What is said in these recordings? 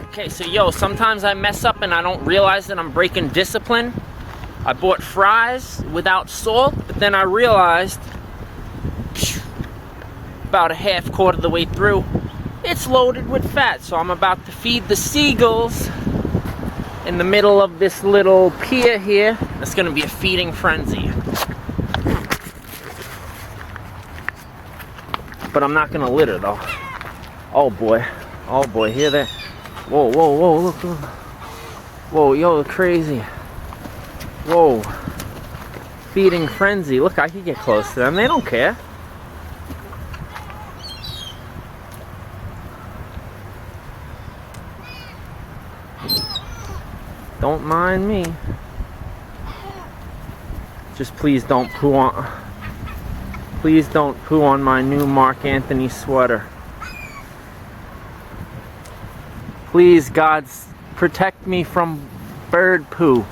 Okay, so yo, sometimes I mess up and I don't realize that I'm breaking discipline. I bought fries without salt, but then I realized about a half quarter of the way through, it's loaded with fat. So I'm about to feed the seagulls in the middle of this little pier here. It's gonna be a feeding frenzy. But I'm not gonna litter though. Oh boy, hear that? Whoa, whoa, whoa, look, look. Whoa, yo, crazy. Whoa. Feeding frenzy. Look, I can get close to them. They don't care. Don't mind me. Just please don't poo on. Please don't poo on my new Mark Anthony sweater. Please, God, protect me from bird poo.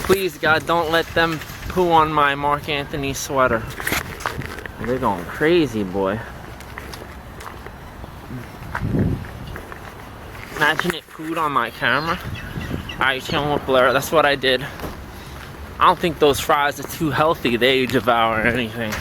Please, God, don't let them poo on my Mark Anthony sweater. They're going crazy, boy. Imagine it pooed on my camera. Alright, chilling with Blair. That's what I did. I don't think those fries are too healthy. They devour anything.